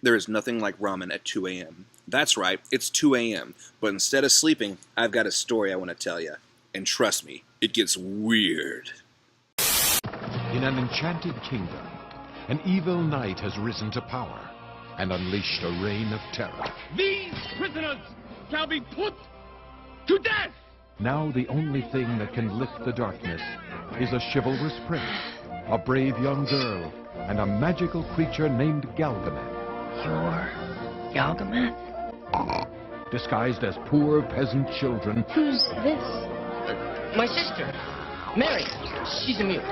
There is nothing like ramen at 2 a.m. That's right, it's 2 a.m., but instead of sleeping, I've got a story I want to tell you. And trust me, it gets weird. In an enchanted kingdom, an evil knight has risen to power and unleashed a reign of terror. These prisoners shall be put to death! Now the only thing that can lift the darkness is a chivalrous prince, a brave young girl, and a magical creature named Galgameth. You're Galgameth? Disguised as poor peasant children. Who's this? My sister, Mary. She's a mute.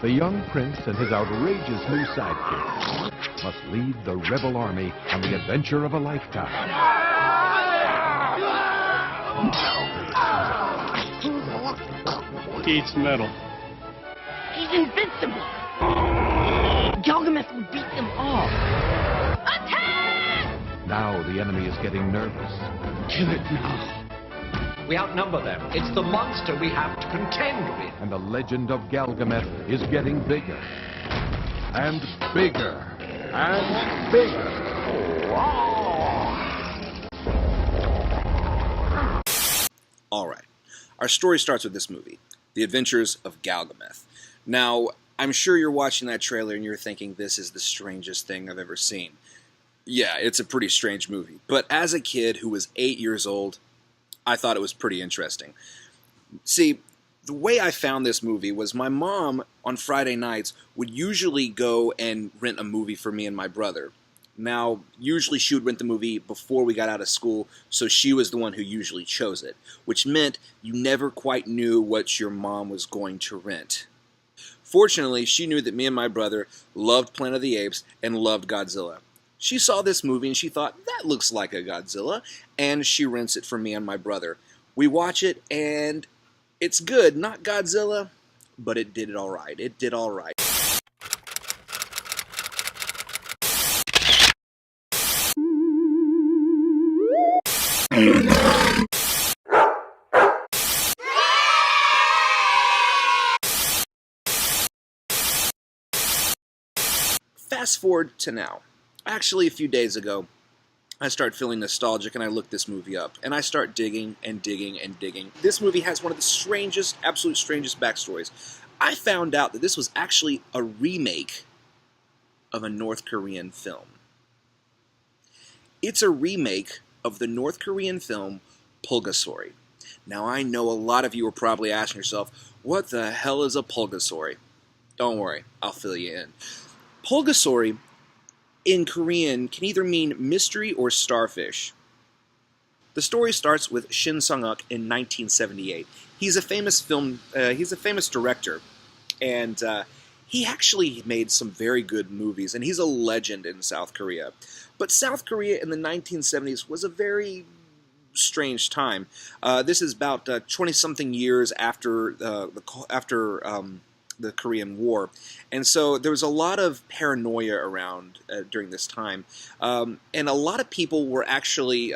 The young prince and his outrageous new sidekick must lead the rebel army on the adventure of a lifetime. Eats metal. He's invincible. Galgameth will beat them all. Attack! Now the enemy is getting nervous. Kill it now. We outnumber them. It's the monster we have to contend with. And the legend of Galgameth is getting bigger. And bigger. And bigger. Alright, our story starts with this movie, The Adventures of Galgameth. Now, I'm sure you're watching that trailer and you're thinking this is the strangest thing I've ever seen. Yeah, it's a pretty strange movie, but as a kid who was 8 years old, I thought it was pretty interesting. See, the way I found this movie was my mom, on Friday nights, would usually go and rent a movie for me and my brother. Now, usually she would rent the movie before we got out of school, so she was the one who usually chose it, which meant you never quite knew what your mom was going to rent. Fortunately, she knew that me and my brother loved Planet of the Apes and loved Godzilla. She saw this movie and she thought, that looks like a Godzilla, and she rents it for me and my brother. We watch it, and it's good, not Godzilla, but it did it all right. It did all right. Fast forward to now. Actually, a few days ago, I start feeling nostalgic and I look this movie up. And I start digging and digging and digging. This movie has one of the strangest, absolute strangest backstories. I found out that this was actually a remake of a North Korean film. It's a remake of the North Korean film Pulgasari. Now, I know a lot of you are probably asking yourself, what the hell is a Pulgasari? Don't worry, I'll fill you in. Pulgasari, in Korean, can either mean mystery or starfish. The story starts with Shin Sung-uk in 1978. He's a famous director, and he actually made some very good movies, and he's a legend in South Korea. But South Korea in the 1970s was a very strange time. This is about 20-something years after the Korean War, and so there was a lot of paranoia around during this time, and a lot of people were actually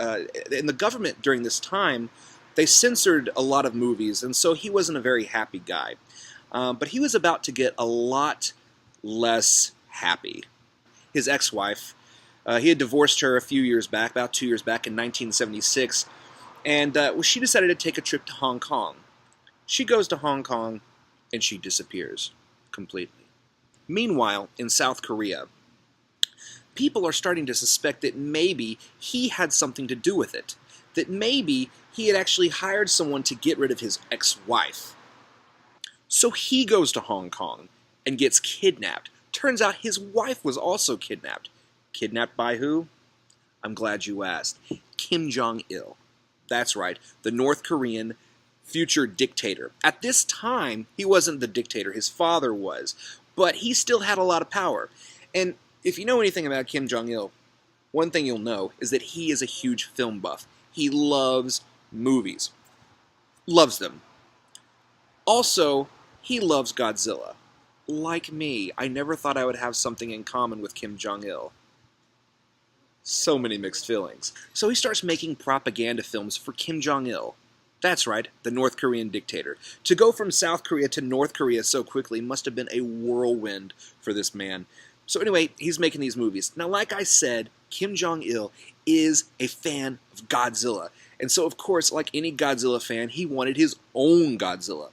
in the government during this time. They censored a lot of movies, and so he wasn't a very happy guy. But he was about to get a lot less happy. His ex-wife, he had divorced her a few years back, about 2 years back in 1976, and she decided to take a trip to Hong Kong. She goes to Hong Kong, and she disappears completely. Meanwhile, in South Korea, people are starting to suspect that maybe he had something to do with it, that maybe he had actually hired someone to get rid of his ex-wife. So he goes to Hong Kong and gets kidnapped. Turns out his wife was also kidnapped. Kidnapped by who? I'm glad you asked. Kim Jong-il. That's right, the North Korean future dictator. At this time, he wasn't the dictator, his father was, but he still had a lot of power. And if you know anything about Kim Jong-il, one thing you'll know is that he is a huge film buff. He loves movies. Loves them. Also, he loves Godzilla. Like me, I never thought I would have something in common with Kim Jong-il. So many mixed feelings. So he starts making propaganda films for Kim Jong-il. That's right, the North Korean dictator. To go from South Korea to North Korea so quickly must have been a whirlwind for this man. So anyway, he's making these movies. Now, like I said, Kim Jong-il is a fan of Godzilla. And so, of course, like any Godzilla fan, he wanted his own Godzilla.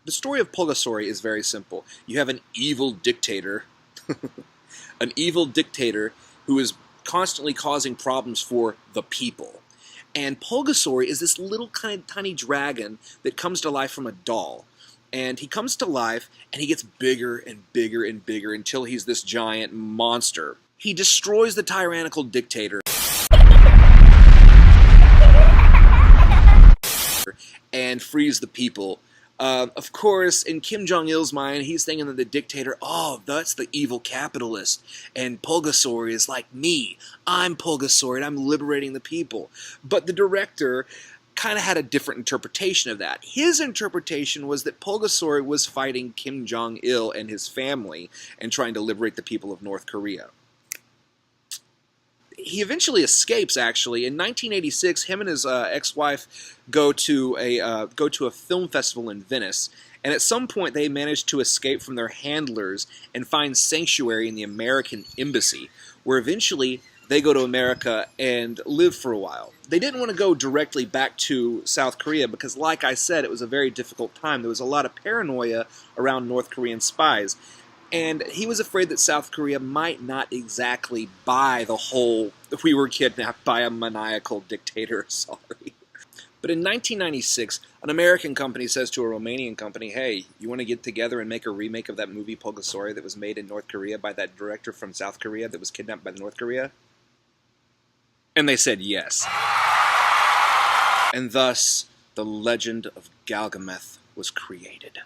The story of Pulgasari is very simple. You have an evil dictator, who is constantly causing problems for the people. And Pulgasari is this little tiny dragon that comes to life from a doll. And he comes to life, and he gets bigger and bigger and bigger until he's this giant monster. He destroys the tyrannical dictator and frees the people. Of course, in Kim Jong-il's mind, he's thinking that the dictator, oh, that's the evil capitalist. And Pulgasari is like me. I'm Pulgasari, and I'm liberating the people. But the director kind of had a different interpretation of that. His interpretation was that Pulgasari was fighting Kim Jong-il and his family and trying to liberate the people of North Korea. He eventually escapes, actually. In 1986, him and his ex-wife go to a film festival in Venice, and at some point they manage to escape from their handlers and find sanctuary in the American embassy, where eventually they go to America and live for a while. They didn't want to go directly back to South Korea because, like I said, it was a very difficult time. There was a lot of paranoia around North Korean spies. And he was afraid that South Korea might not exactly buy the whole, we were kidnapped by a maniacal dictator, sorry. But in 1996, an American company says to a Romanian company, hey, you want to get together and make a remake of that movie Pulgasari that was made in North Korea by that director from South Korea that was kidnapped by North Korea? And they said yes. And thus, the Legend of Galgameth was created.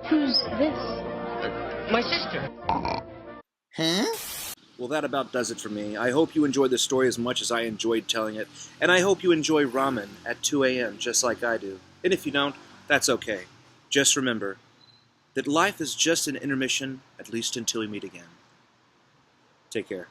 Who's this? My sister. Huh? Well, that about does it for me. I hope you enjoyed this story as much as I enjoyed telling it, and I hope you enjoy ramen at 2 a.m. just like I do. And if you don't, that's okay. Just remember that life is just an intermission, at least until we meet again. Take care.